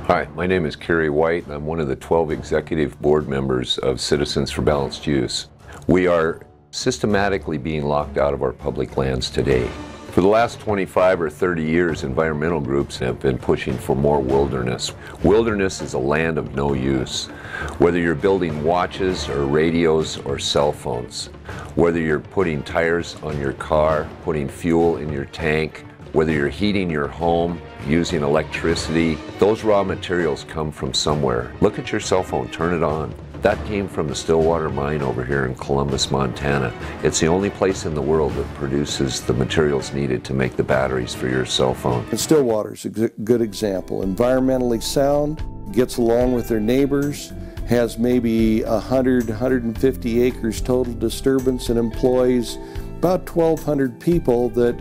Hi, my name is Kerry White, and I'm one of the 12 executive board members of Citizens for Balanced Use. We are systematically being locked out of our public lands today. For the last 25 or 30 years, environmental groups have been pushing for more wilderness. Wilderness is a land of no use. Whether you're building watches or radios or cell phones, whether you're putting tires on your car, putting fuel in your tank, whether you're heating your home, using electricity, those raw materials come from somewhere. Look at your cell phone, turn it on. That came from the Stillwater mine over here in Columbus, Montana. It's the only place in the world that produces the materials needed to make the batteries for your cell phone. And Stillwater's a good example. Environmentally sound, gets along with their neighbors, has maybe 100, 150 acres total disturbance, and employs about 1,200 people that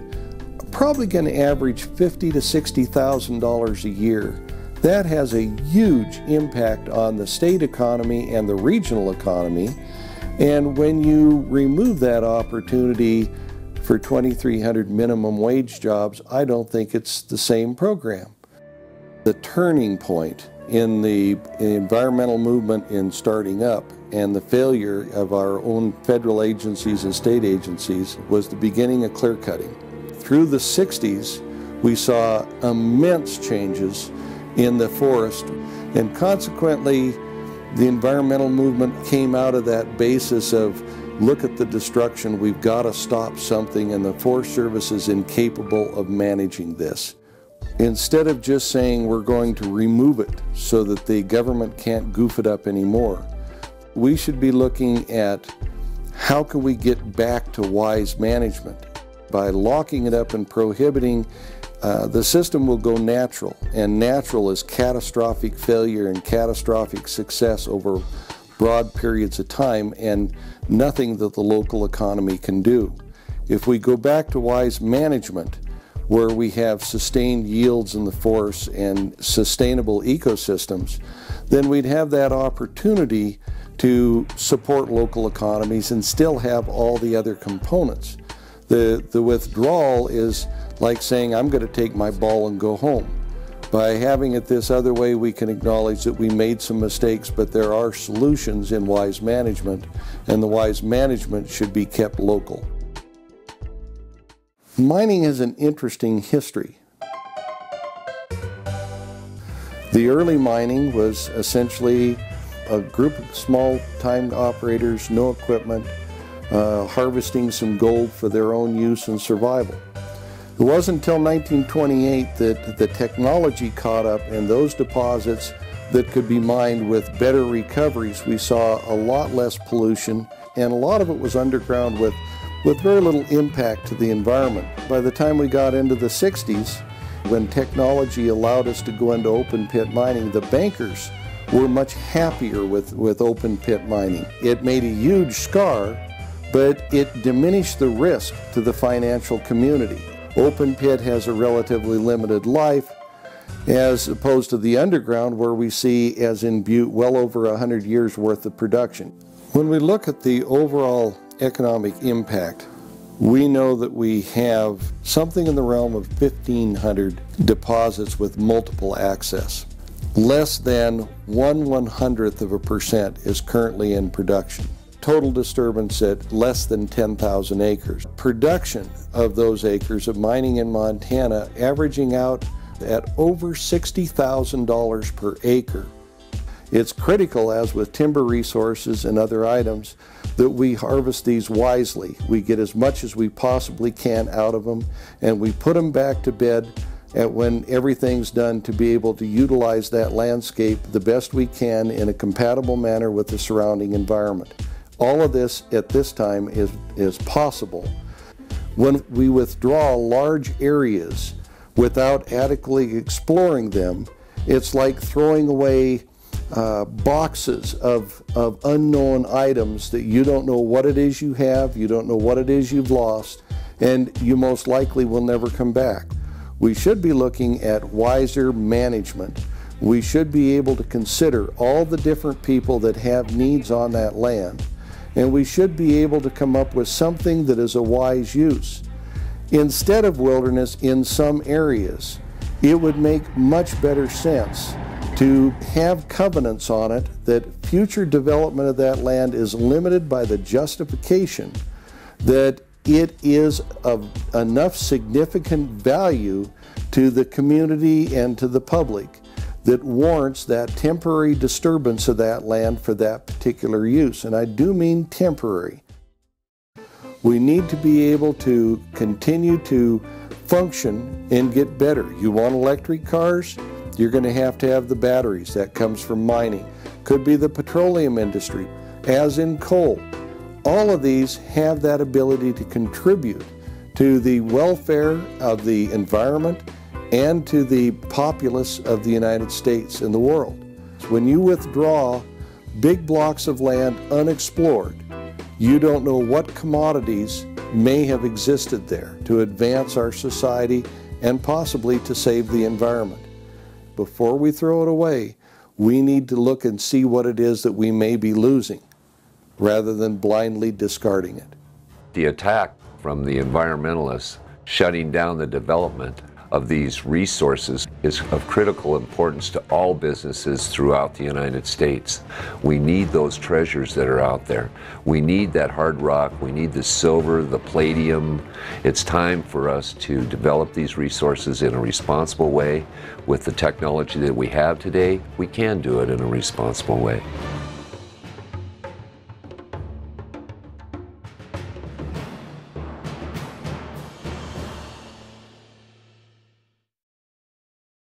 probably going to average $50,000 to $60,000 a year. That has a huge impact on the state economy and the regional economy. And when you remove that opportunity for 2,300 minimum wage jobs, I don't think it's the same program. The turning point in the environmental movement in starting up and the failure of our own federal agencies and state agencies was the beginning of clear cutting. Through the 60s, we saw immense changes in the forest, and consequently, the environmental movement came out of that basis of, look at the destruction, we've got to stop something, and the Forest Service is incapable of managing this. Instead of just saying we're going to remove it so that the government can't goof it up anymore, we should be looking at how can we get back to wise management. By locking it up and prohibiting, the system will go natural, and natural is catastrophic failure and catastrophic success over broad periods of time, and nothing that the local economy can do. If we go back to wise management, where we have sustained yields in the forest and sustainable ecosystems, then we'd have that opportunity to support local economies and still have all the other components. The withdrawal is like saying, I'm going to take my ball and go home. By having it this other way, we can acknowledge that we made some mistakes, but there are solutions in wise management, and the wise management should be kept local. Mining has an interesting history. The early mining was essentially a group of small-time operators, no equipment, harvesting some gold for their own use and survival. It wasn't until 1928 that the technology caught up, and those deposits that could be mined with better recoveries, we saw a lot less pollution, and a lot of it was underground with very little impact to the environment. By the time we got into the 60s, when technology allowed us to go into open pit mining, the bankers were much happier with open pit mining. It made a huge scar, but it diminished the risk to the financial community. Open pit has a relatively limited life, as opposed to the underground, where we see, as in Butte, well over 100 years worth of production. When we look at the overall economic impact, we know that we have something in the realm of 1,500 deposits with multiple access. Less than 1/100% is currently in production. Total disturbance at less than 10,000 acres. Production of those acres of mining in Montana averaging out at over $60,000 per acre. It's critical, as with timber resources and other items, that we harvest these wisely. We get as much as we possibly can out of them, and we put them back to bed when everything's done, to be able to utilize that landscape the best we can in a compatible manner with the surrounding environment. All of this at this time is possible. When we withdraw large areas without adequately exploring them, it's like throwing away boxes of unknown items that you don't know what it is you have, you don't know what it is you've lost, and you most likely will never come back. We should be looking at wiser management. We should be able to consider all the different people that have needs on that land, and we should be able to come up with something that is a wise use. Instead of wilderness in some areas, it would make much better sense to have covenants on it that future development of that land is limited by the justification that it is of enough significant value to the community and to the public that warrants that temporary disturbance of that land for that particular use. And I do mean temporary. We need to be able to continue to function and get better. You want electric cars? You're going to have the batteries. That comes from mining. Could be the petroleum industry, as in coal. All of these have that ability to contribute to the welfare of the environment and to the populace of the United States and the world. When you withdraw big blocks of land unexplored, you don't know what commodities may have existed there to advance our society and possibly to save the environment. Before we throw it away, we need to look and see what it is that we may be losing, rather than blindly discarding it. The attack from the environmentalists shutting down the development of these resources is of critical importance to all businesses throughout the United States. We need those treasures that are out there. We need that hard rock, we need the silver, the palladium. It's time for us to develop these resources in a responsible way. With the technology that we have today, we can do it in a responsible way.